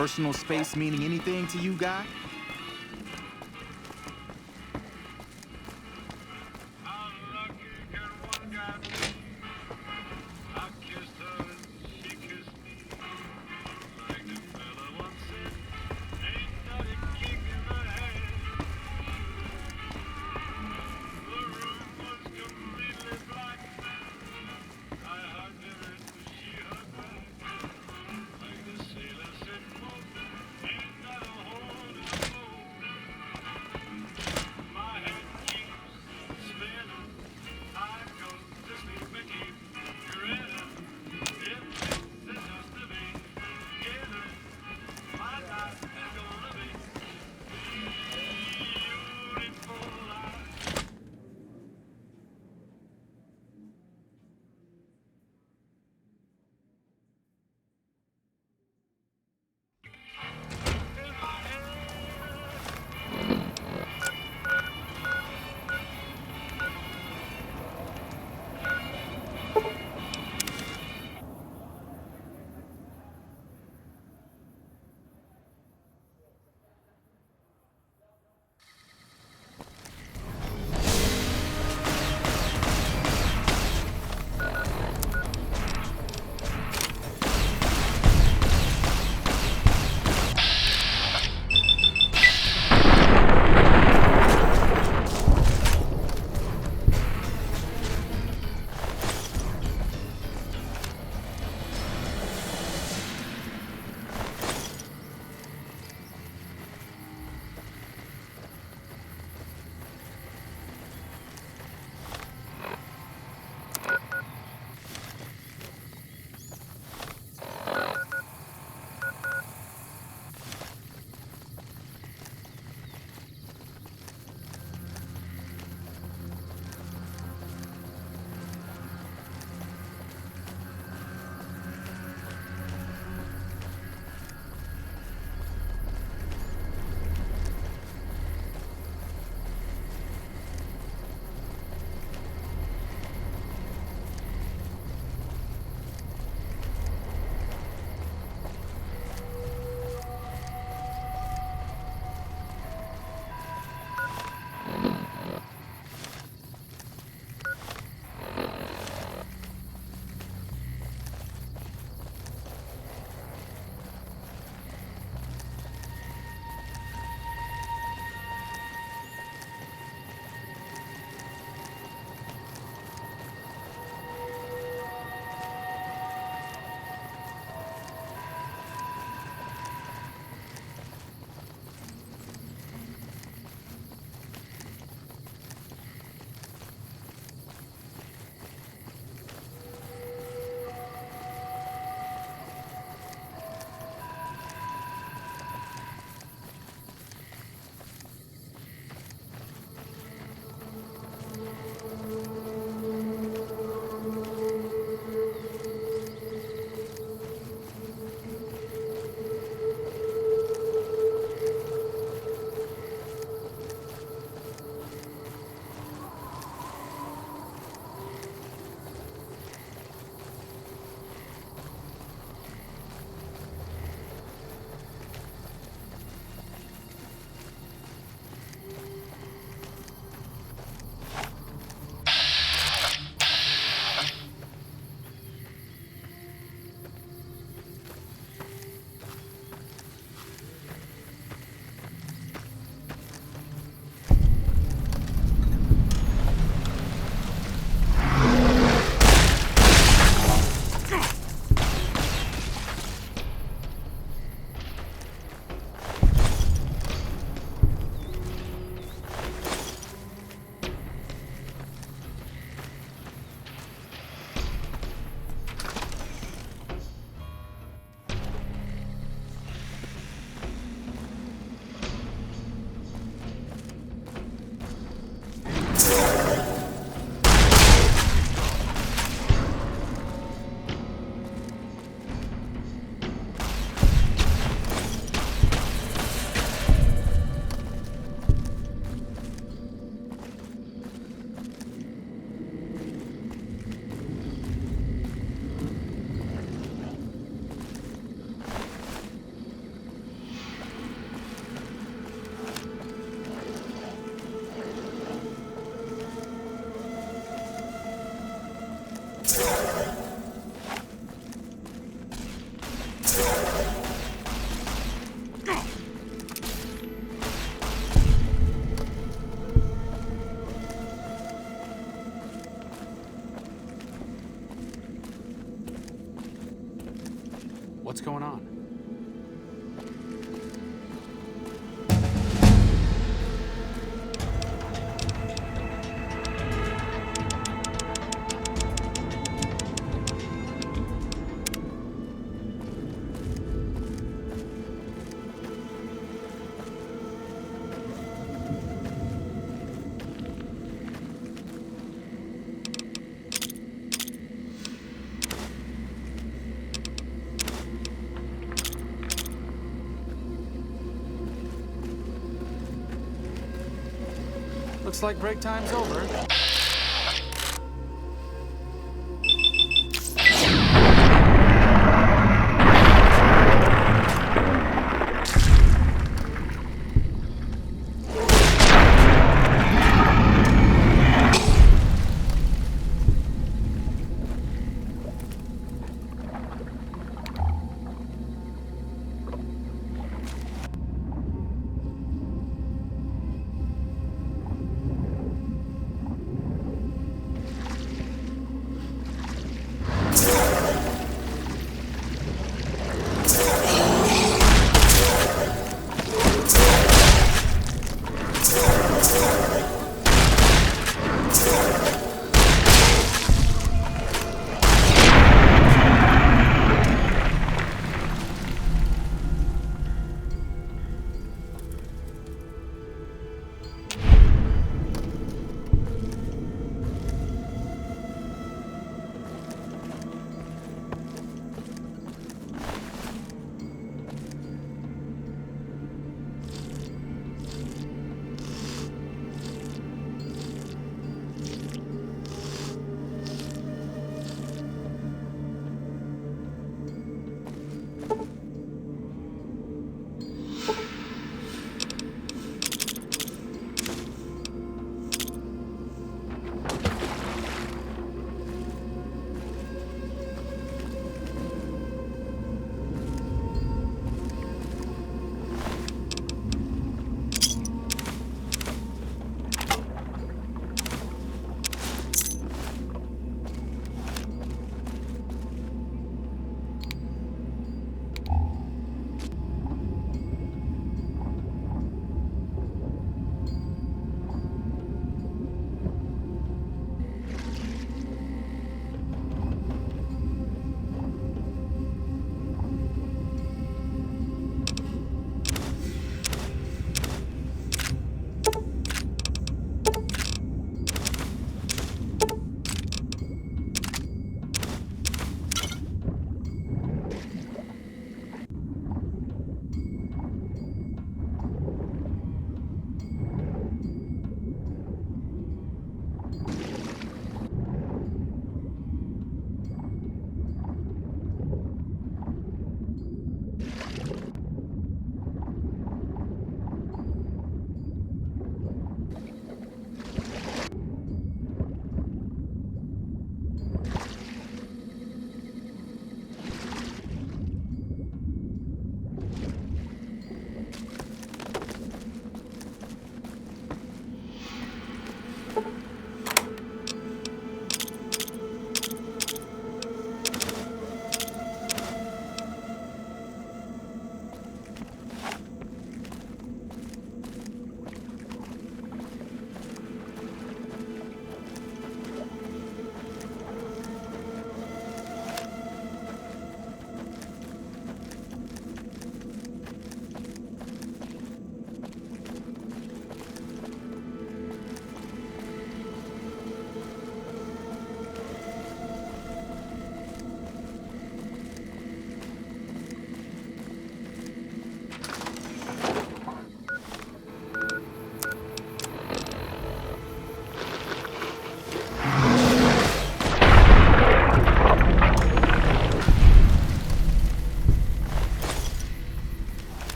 personal space meaning anything to you, guy? How lucky can one guy be? I kissed her and she kissed me. Like the fella once said, ain't that a kick in the head? The room was completely black. I hugged her and she hugged back. Like the sailor said, quote, ain't that a hole in the Looks like break time's over.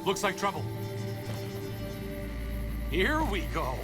Looks like trouble. Here we go.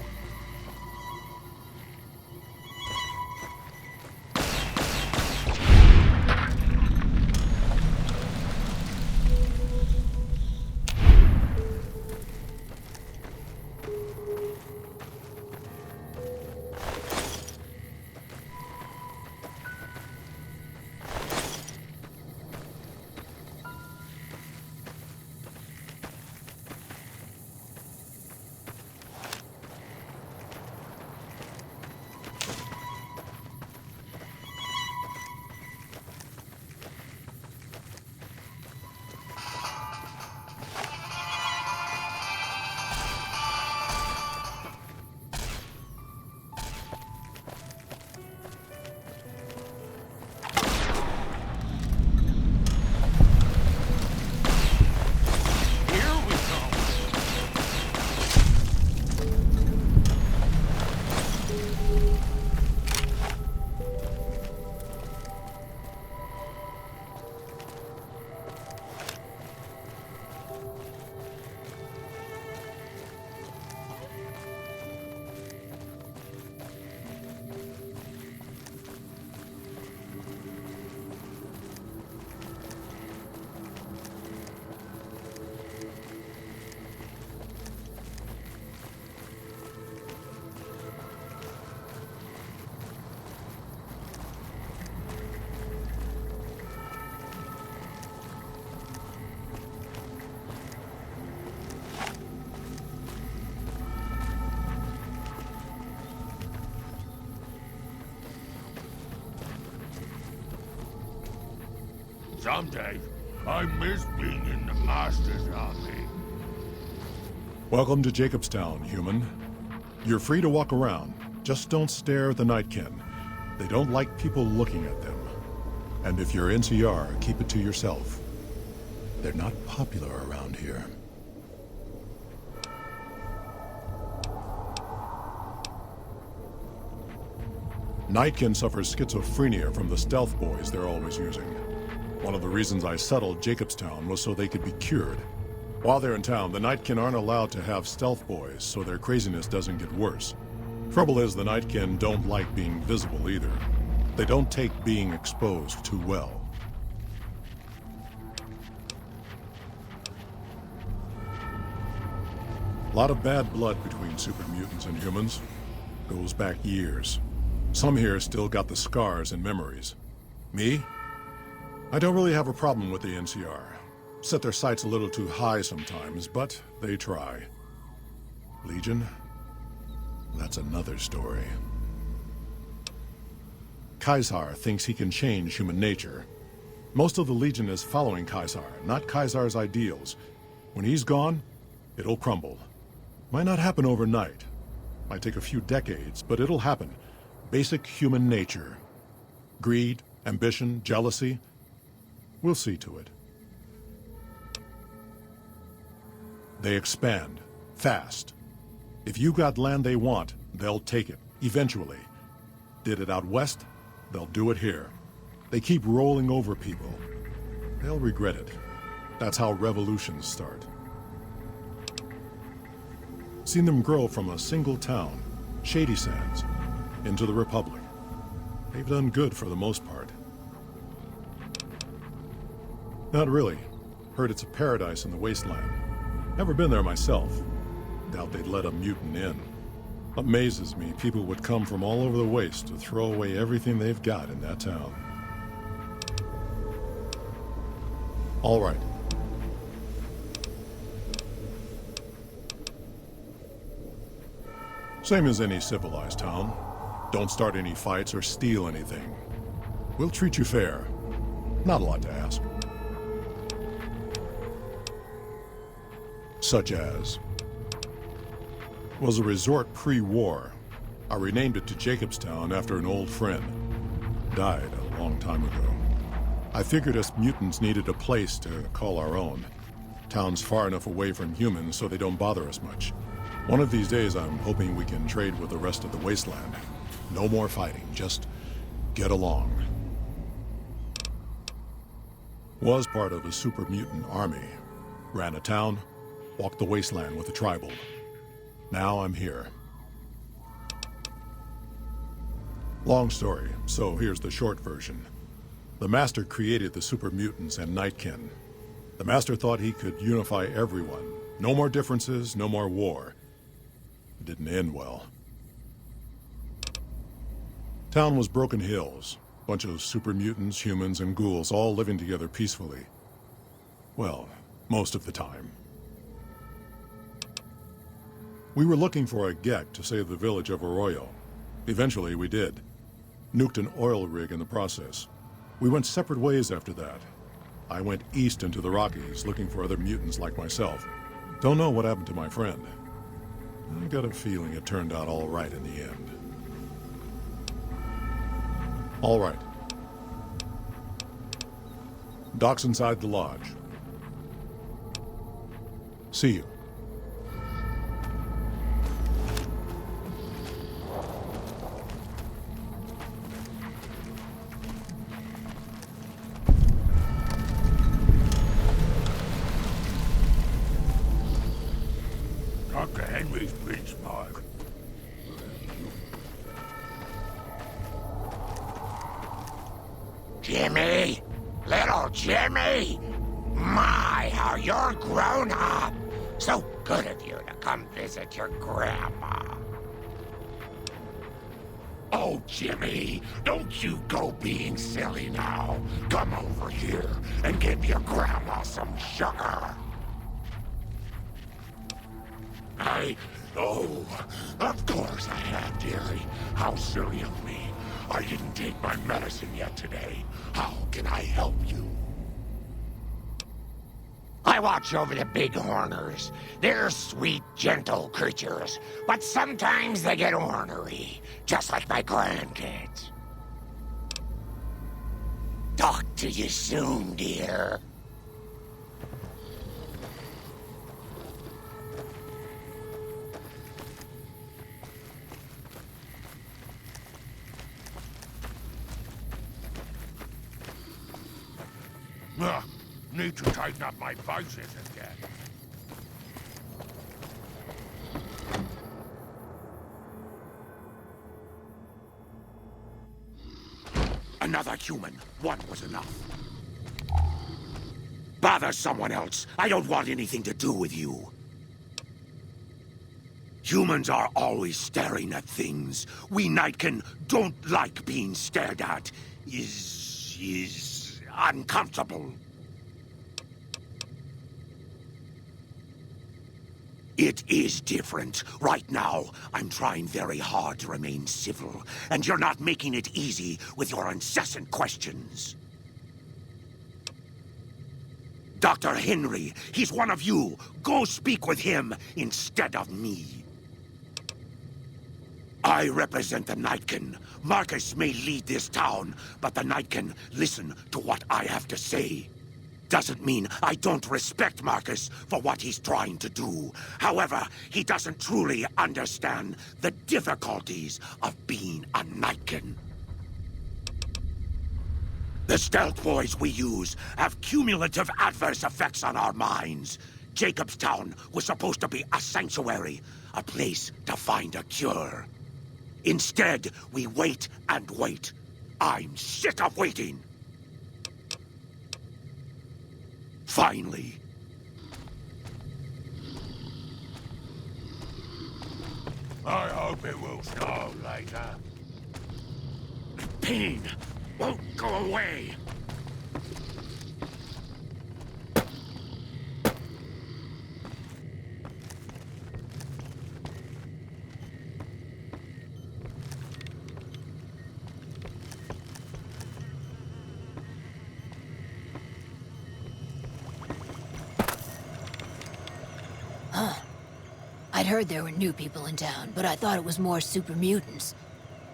Someday, I miss being in the Master's army. Welcome to Jacobstown, human. You're free to walk around. Just don't stare at the Nightkin. They don't like people looking at them. And if you're NCR, keep it to yourself. They're not popular around here. Nightkin suffers schizophrenia from the stealth boys they're always using. One of the reasons I settled Jacobstown was so they could be cured. While they're in town, the Nightkin aren't allowed to have stealth boys, so their craziness doesn't get worse. Trouble is, the Nightkin don't like being visible either. They don't take being exposed too well. A lot of bad blood between super mutants and humans. Goes back years. Some here still got the scars and memories. Me? I don't really have a problem with the NCR. Set their sights a little too high sometimes, but they try. Legion? That's another story. Caesar thinks he can change human nature. Most of the Legion is following Caesar, not Caesar's ideals. When he's gone, it'll crumble. Might not happen overnight. Might take a few decades, but it'll happen. Basic human nature. Greed, ambition, jealousy. We'll see to it. They expand. Fast. If you got land they want, they'll take it. Eventually. Did it out west? They'll do it here. They keep rolling over people. They'll regret it. That's how revolutions start. Seen them grow from a single town, Shady Sands, into the Republic. They've done good for the most part. Not really. Heard it's a paradise in the wasteland. Never been there myself. Doubt they'd let a mutant in. Amazes me people would come from all over the waste to throw away everything they've got in that town. All right. Same as any civilized town. Don't start any fights or steal anything. We'll treat you fair. Not a lot to ask. Such as... was a resort pre-war. I renamed it to Jacobstown after an old friend. Died a long time ago. I figured us mutants needed a place to call our own. Town's far enough away from humans so they don't bother us much. One of these days I'm hoping we can trade with the rest of the wasteland. No more fighting, just get along. Was part of a super mutant army. Ran a town, walked the wasteland with the tribal. Now I'm here. Long story, so here's the short version. The Master created the super mutants and Nightkin. The Master thought he could unify everyone. No more differences, no more war. It didn't end well. Town was Broken Hills. Bunch of super mutants, humans, and ghouls all living together peacefully. Well, most of the time. We were looking for a Gek to save the village of Arroyo. Eventually, we did. Nuked an oil rig in the process. We went separate ways after that. I went east into the Rockies, looking for other mutants like myself. Don't know what happened to my friend. I got a feeling it turned out all right in the end. All right. Doc's inside the lodge. See you. Dr. Henry's been smart. Jimmy! Little Jimmy! My, how you're grown up! So good of you to come visit your grandma. Oh, Jimmy, don't you go being silly now. Come over here and give your grandma some sugar. Oh, of course I have, dearie. How silly of me. I didn't take my medicine yet today. How can I help you? I watch over the bighorners. They're sweet, gentle creatures, but sometimes they get ornery, just like my grandkids. Talk to you soon, dear. Ugh, need to tighten up my vices again. Another human. One was enough. Bother someone else. I don't want anything to do with you. Humans are always staring at things. We Nightkin don't like being stared at. Is uncomfortable. It is different. Right now, I'm trying very hard to remain civil, and you're not making it easy with your incessant questions. Dr. Henry, he's one of you. Go speak with him instead of me. I represent the Nightkin. Marcus may lead this town, but the Nightkin listen to what I have to say. Doesn't mean I don't respect Marcus for what he's trying to do. However, he doesn't truly understand the difficulties of being a Nightkin. The stealth boys we use have cumulative adverse effects on our minds. Jacobstown was supposed to be a sanctuary, a place to find a cure. Instead, we wait and wait. I'm sick of waiting. Finally. I hope it will snow later. Pain won't go away. I'd heard there were new people in town, but I thought it was more super mutants.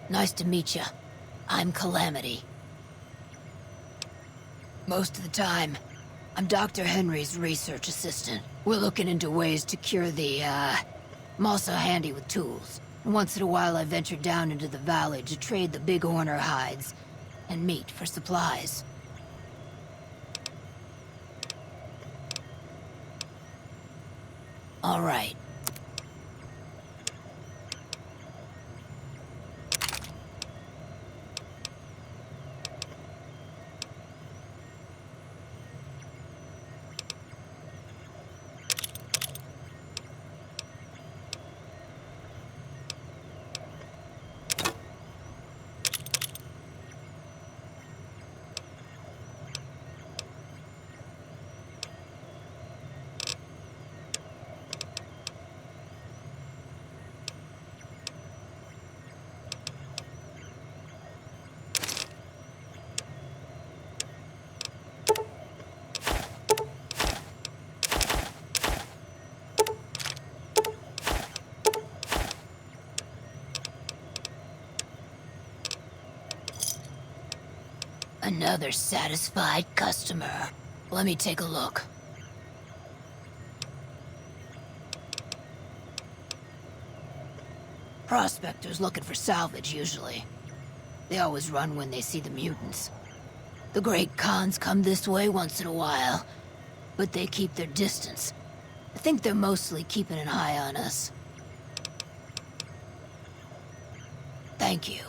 Nice to meet ya. I'm Calamity. Most of the time, I'm Dr. Henry's research assistant. We're looking into ways to cure the, I'm also handy with tools. And once in a while I venture down into the valley to trade the bighorner hides and meat for supplies. All right. Another satisfied customer. Let me take a look. Prospectors looking for salvage, usually. They always run when they see the mutants. The Great Khans come this way once in a while, but they keep their distance. I think they're mostly keeping an eye on us. Thank you.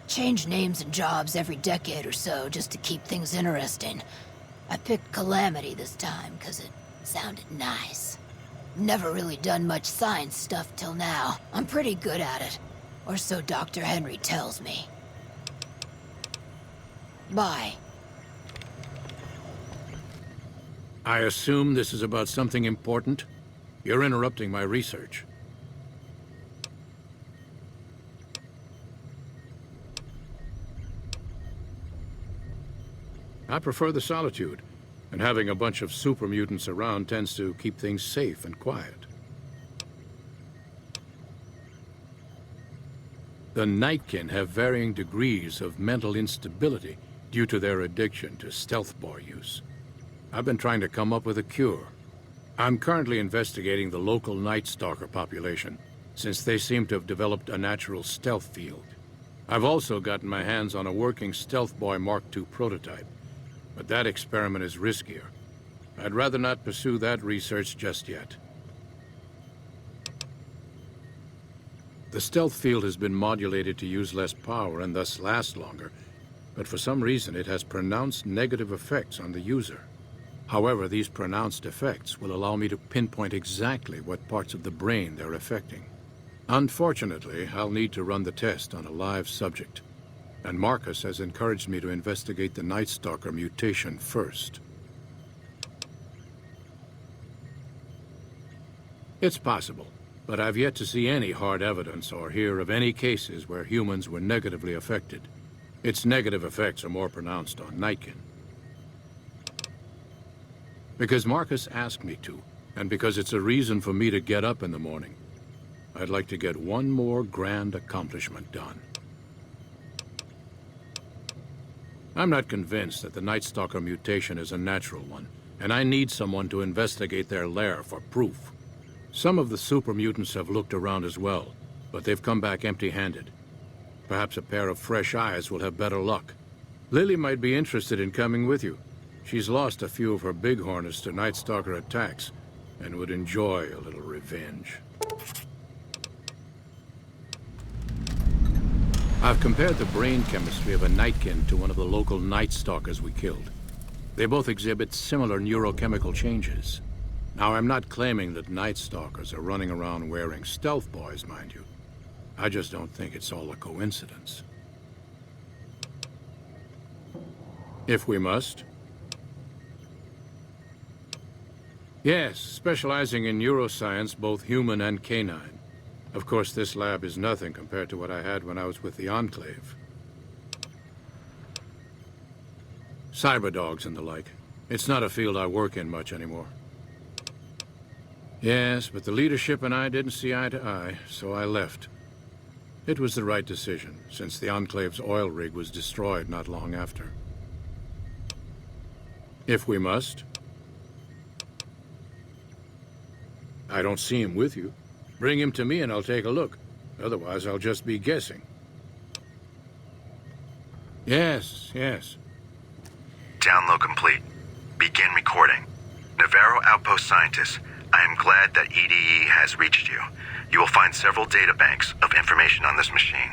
Change names and jobs every decade or so just to keep things interesting. I picked Calamity this time because it sounded nice. Never really done much science stuff till now. I'm pretty good at it. Or so Dr. Henry tells me. Bye. I assume this is about something important? You're interrupting my research. I prefer the solitude, and having a bunch of super mutants around tends to keep things safe and quiet. The Nightkin have varying degrees of mental instability due to their addiction to stealth boy use. I've been trying to come up with a cure. I'm currently investigating the local Night Stalker population, since they seem to have developed a natural stealth field. I've also gotten my hands on a working Stealth Boy Mark II prototype, but that experiment is riskier. I'd rather not pursue that research just yet. The stealth field has been modulated to use less power and thus last longer, but for some reason it has pronounced negative effects on the user. However, these pronounced effects will allow me to pinpoint exactly what parts of the brain they're affecting. Unfortunately, I'll need to run the test on a live subject, and Marcus has encouraged me to investigate the Night Stalker mutation first. It's possible, but I've yet to see any hard evidence or hear of any cases where humans were negatively affected. Its negative effects are more pronounced on Nightkin. Because Marcus asked me to, and because it's a reason for me to get up in the morning, I'd like to get one more grand accomplishment done. I'm not convinced that the Night Stalker mutation is a natural one, and I need someone to investigate their lair for proof. Some of the super mutants have looked around as well, but they've come back empty-handed. Perhaps a pair of fresh eyes will have better luck. Lily might be interested in coming with you. She's lost a few of her bighorners to Night Stalker attacks, and would enjoy a little revenge. I've compared the brain chemistry of a Nightkin to one of the local Night Stalkers we killed. They both exhibit similar neurochemical changes. Now, I'm not claiming that Night Stalkers are running around wearing stealth boys, mind you. I just don't think it's all a coincidence. If we must. Yes, specializing in neuroscience, both human and canine. Of course, this lab is nothing compared to what I had when I was with the Enclave. Cyberdogs and the like. It's not a field I work in much anymore. Yes, but the leadership and I didn't see eye to eye, so I left. It was the right decision, since the Enclave's oil rig was destroyed not long after. If we must. I don't see him with you. Bring him to me and I'll take a look. Otherwise, I'll just be guessing. Yes. Download complete. Begin recording. Navarro Outpost Scientist. I am glad that EDE has reached you. You will find several databanks of information on this machine.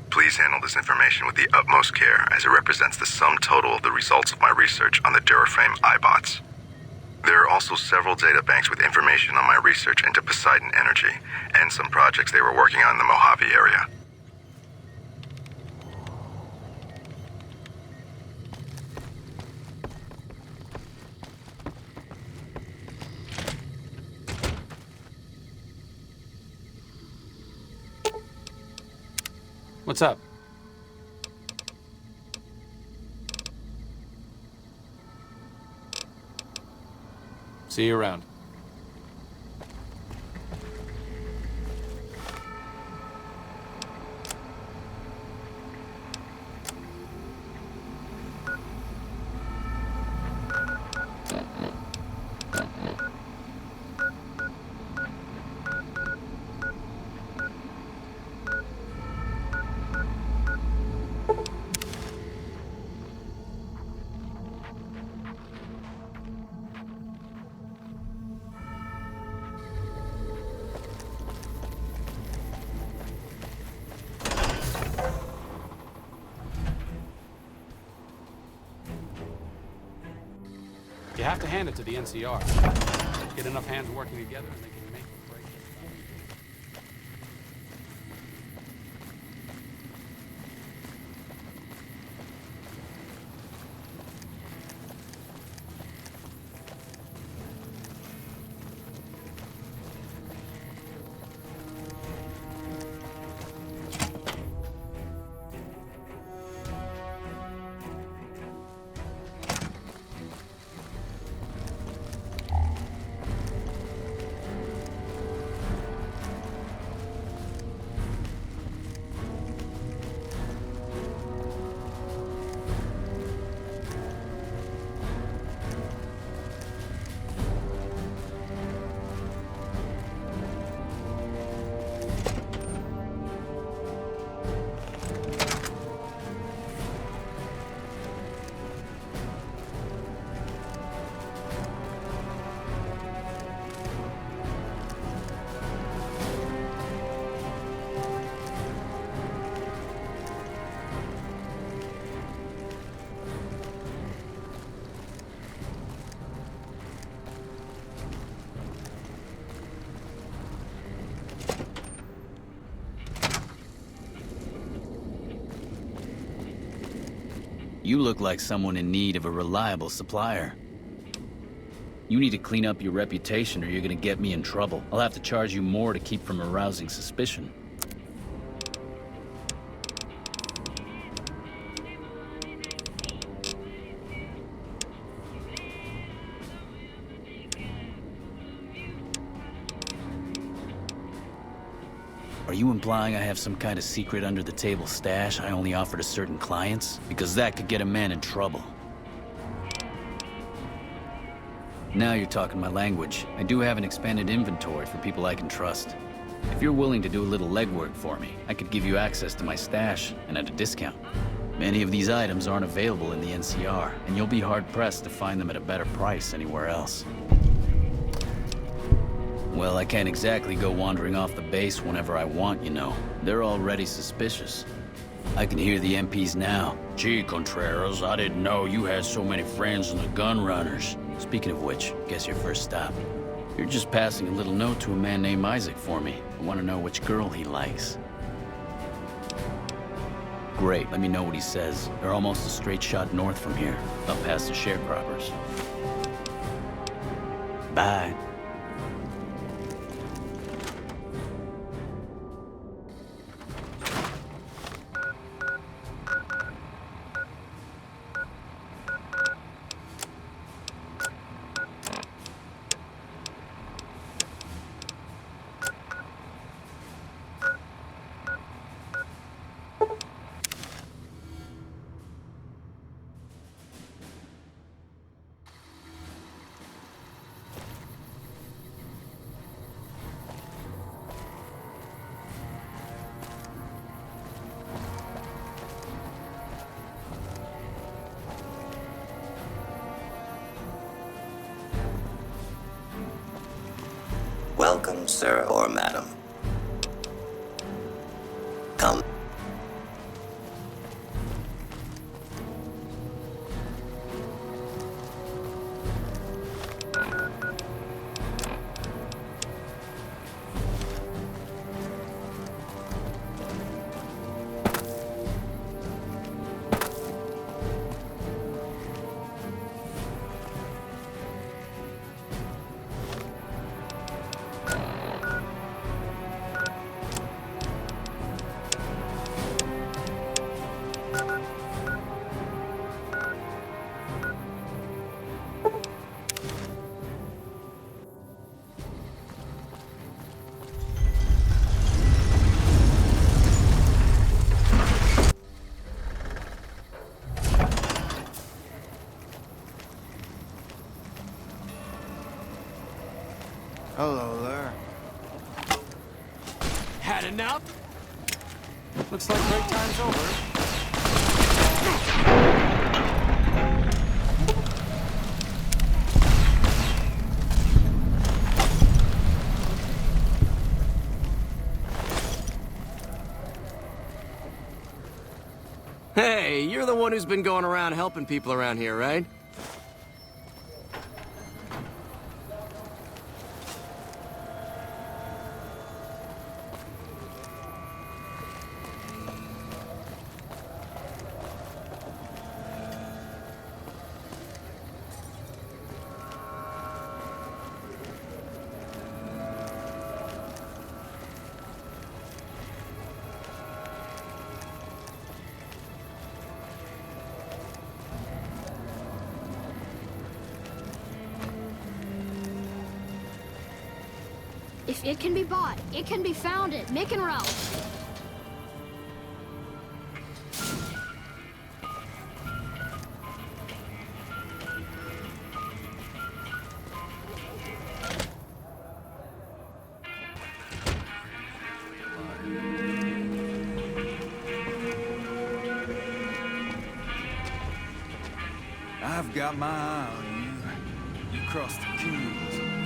Please handle this information with the utmost care, as it represents the sum total of the results of my research on the Duraframe iBots. There are also several databanks with information on my research into Poseidon Energy, and some projects they were working on in the Mojave area. What's up? See you around. You have to hand it to the NCR. Get enough hands working together and they can make or break it. You look like someone in need of a reliable supplier. You need to clean up your reputation or you're gonna get me in trouble. I'll have to charge you more to keep from arousing suspicion. Are you implying I have some kind of secret under-the-table stash I only offer to certain clients? Because that could get a man in trouble. Now you're talking my language. I do have an expanded inventory for people I can trust. If you're willing to do a little legwork for me, I could give you access to my stash, and at a discount. Many of these items aren't available in the NCR, and you'll be hard-pressed to find them at a better price anywhere else. Well, I can't exactly go wandering off the base whenever I want, you know. They're already suspicious. I can hear the MPs now. Gee, Contreras, I didn't know you had so many friends in the gun runners. Speaking of which, guess your first stop. You're just passing a little note to a man named Isaac for me. I want to know which girl he likes. Great, let me know what he says. They're almost a straight shot north from here, up past the sharecroppers. Bye. Welcome, sir or madam. Come. Hello there. Had enough? Looks like break time's over. Hey, you're the one who's been going around helping people around here, right? If it can be bought, it can be found at Mick and Ralph. I've got my eye on you. You crossed the Kings.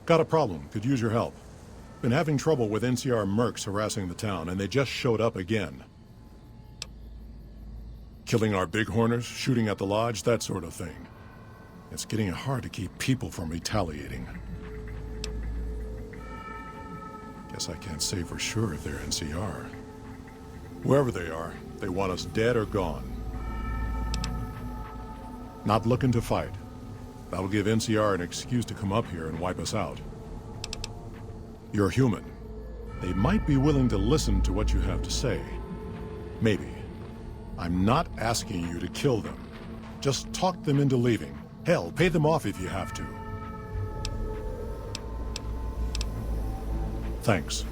Got a problem. Could use your help. Been having trouble with NCR mercs harassing the town, and they just showed up again. Killing our bighorners, shooting at the lodge, that sort of thing. It's getting hard to keep people from retaliating. Guess I can't say for sure if they're NCR. Whoever they are, they want us dead or gone. Not looking to fight. That'll give NCR an excuse to come up here and wipe us out. You're human. They might be willing to listen to what you have to say. Maybe. I'm not asking you to kill them. Just talk them into leaving. Hell, pay them off if you have to. Thanks.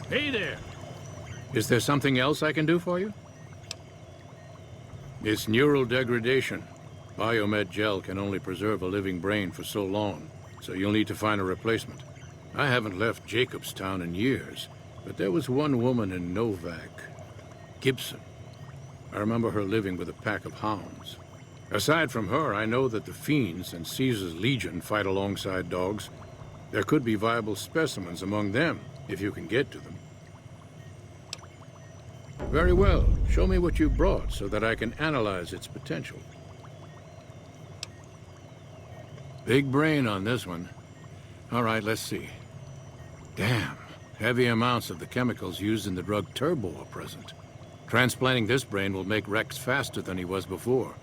Hey there. Is there something else I can do for you? It's neural degradation. Biomed gel can only preserve a living brain for so long, so you'll need to find a replacement. I haven't left Jacobstown in years, but there was one woman in Novak, Gibson. I remember her living with a pack of hounds. Aside from her, I know that the Fiends and Caesar's Legion fight alongside dogs. There could be viable specimens among them, if you can get to them. Very well. Show me what you brought so that I can analyze its potential. Big brain on this one. All right, let's see. Damn. Heavy amounts of the chemicals used in the drug Turbo are present. Transplanting this brain will make Rex faster than he was before.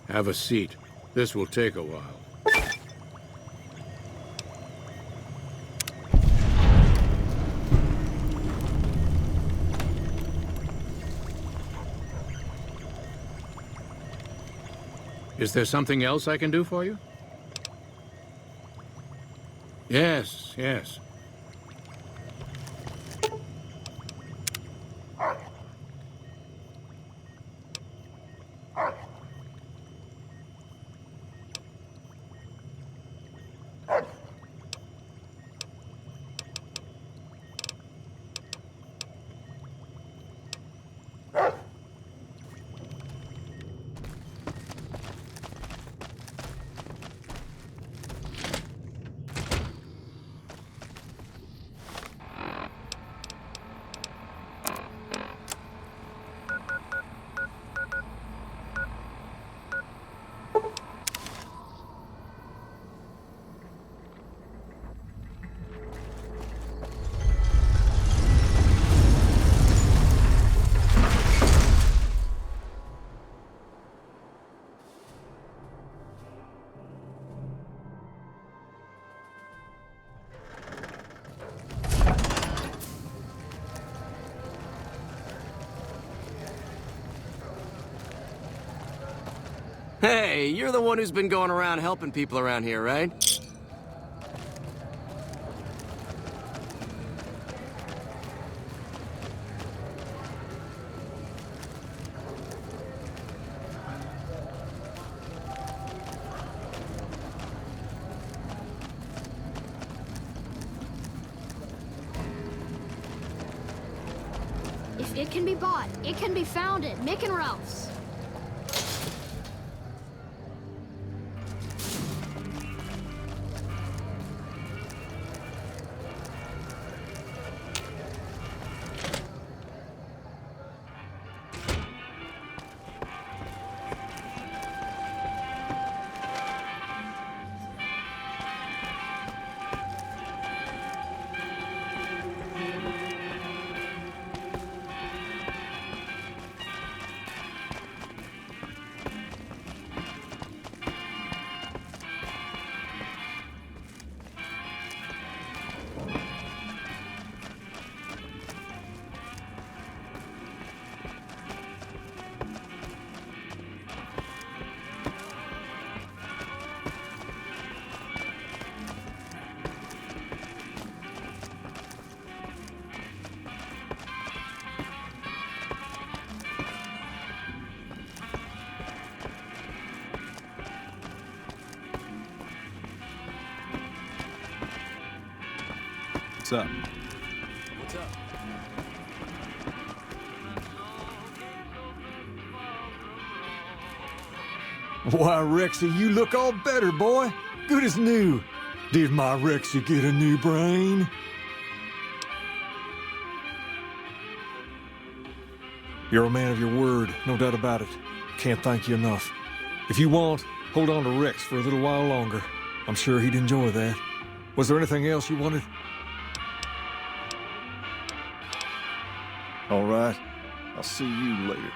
Have a seat. This will take a while. Is there something else I can do for you? Yes, yes. Hey, you're the one who's been going around helping people around here, right? If it can be bought, it can be founded. Mick and Ralph's. What's up? What's up? Why, Rexy, you look all better, boy. Good as new. Did my Rexy get a new brain? You're a man of your word, no doubt about it. Can't thank you enough. If you want, hold on to Rex for a little while longer. I'm sure he'd enjoy that. Was there anything else you wanted? All right. I'll see you later.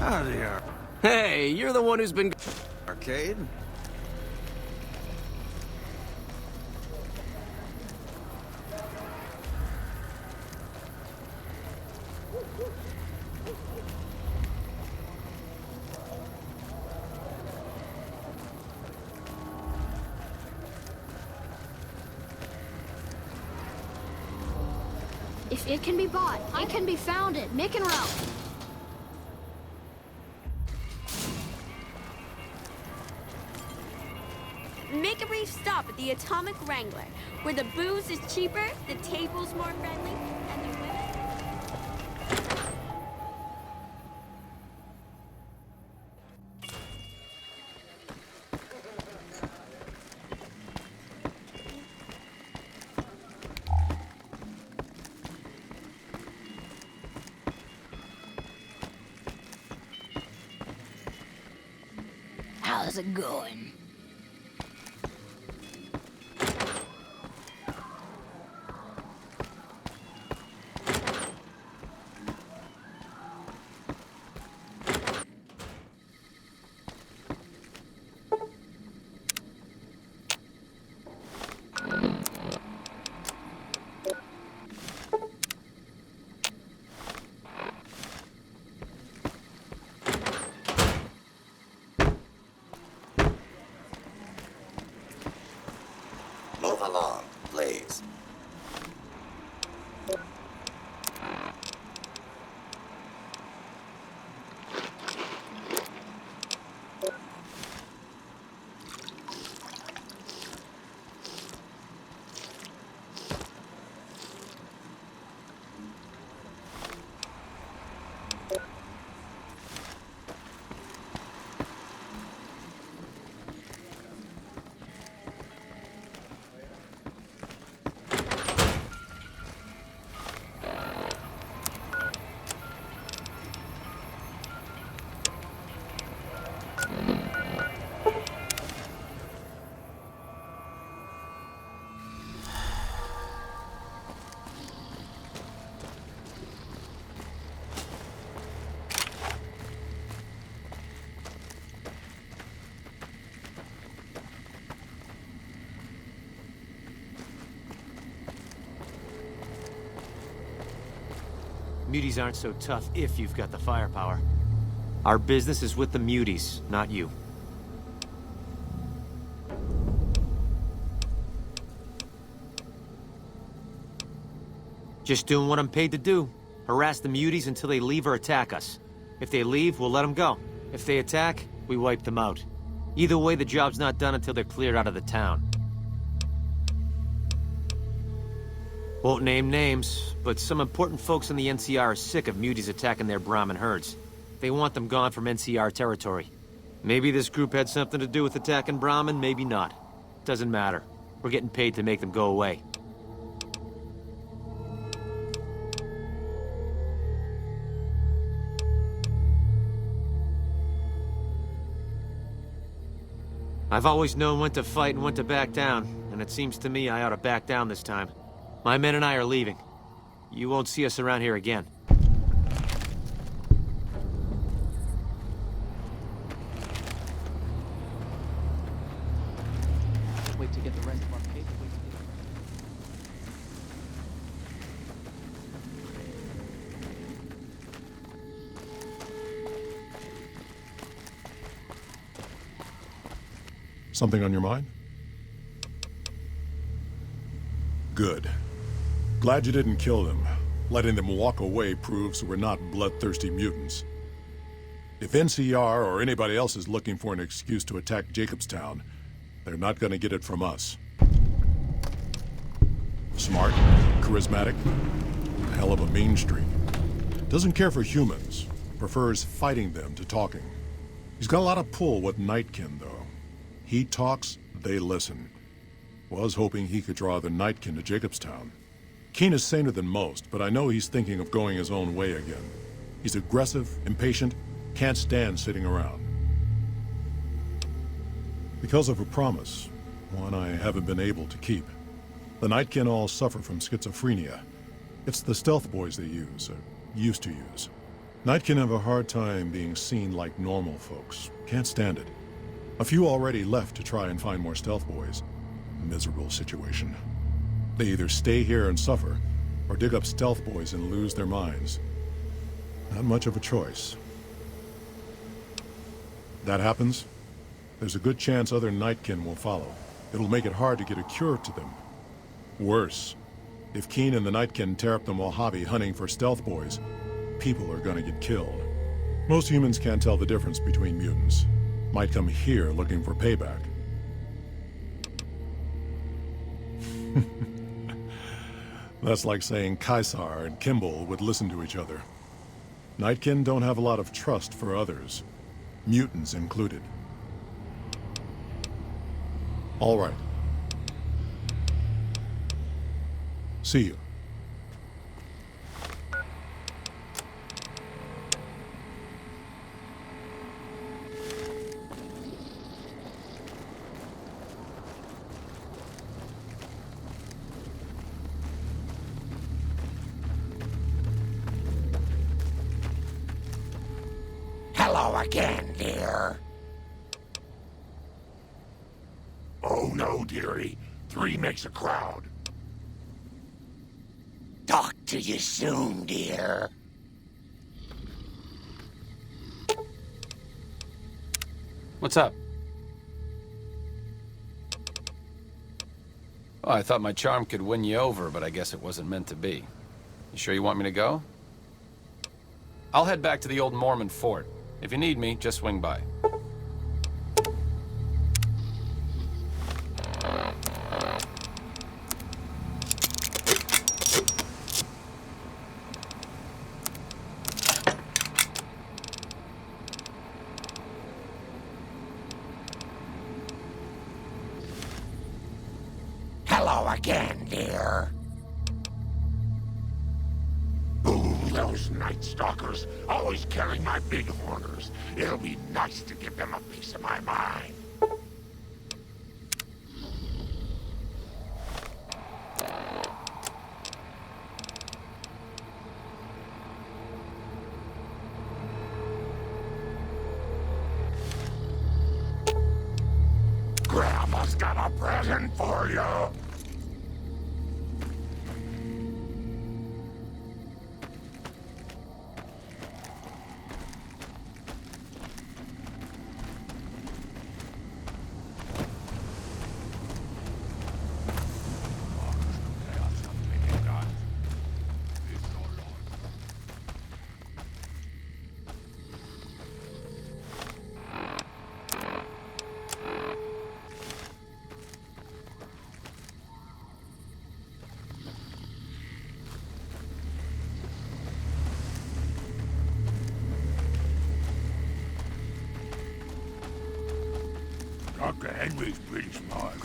Howdy, Hey, you're the one who's been... Arcade? If it can be bought, it can be founded. Make and route. Make a brief stop at the Atomic Wrangler, where the booze is cheaper, the table's more friendly, and the women... How's it going? Move along, please. Muties aren't so tough if you've got the firepower. Our business is with the Muties, not you. Just doing what I'm paid to do. Harass the Muties until they leave or attack us. If they leave, we'll let them go. If they attack, we wipe them out. Either way, the job's not done until they're cleared out of the town. Won't name names, but some important folks in the NCR are sick of Muties attacking their Brahmin herds. They want them gone from NCR territory. Maybe this group had something to do with attacking Brahmin, maybe not. Doesn't matter. We're getting paid to make them go away. I've always known when to fight and when to back down, and it seems to me I ought to back down this time. My men and I are leaving. You won't see us around here again. Wait to get the rest of our paper. Something on your mind? Good. Glad you didn't kill them. Letting them walk away proves we're not bloodthirsty mutants. If NCR or anybody else is looking for an excuse to attack Jacobstown, they're not gonna get it from us. Smart, charismatic, a hell of a mean streak. Doesn't care for humans, prefers fighting them to talking. He's got a lot of pull with Nightkin, though. He talks, they listen. Was hoping he could draw the Nightkin to Jacobstown. Keen is saner than most, but I know he's thinking of going his own way again. He's aggressive, impatient, can't stand sitting around. Because of a promise, one I haven't been able to keep. The Nightkin all suffer from schizophrenia. It's the stealth boys they use, or used to use. Nightkin have a hard time being seen like normal folks. Can't stand it. A few already left to try and find more stealth boys. Miserable situation. They either stay here and suffer, or dig up stealth boys and lose their minds. Not much of a choice. That happens, there's a good chance other Nightkin will follow. It'll make it hard to get a cure to them. Worse, if Keen and the Nightkin tear up the Mojave hunting for stealth boys, people are gonna get killed. Most humans can't tell the difference between mutants. Might come here looking for payback. That's like saying Caesar and Kimball would listen to each other. Nightkin don't have a lot of trust for others, mutants included. All right. See you. Hello again, dear. Oh no, dearie. 3 makes a crowd. Talk to you soon, dear. What's up? Oh, I thought my charm could win you over, but I guess it wasn't meant to be. You sure you want me to go? I'll head back to the old Mormon fort. If you need me, just swing by. Hello again, dear. Ooh, those Night Stalkers, always killing my big horners. It'll be nice to give them a piece of my mind. Grandma's got a present for you. Dr. Henry's pretty smart.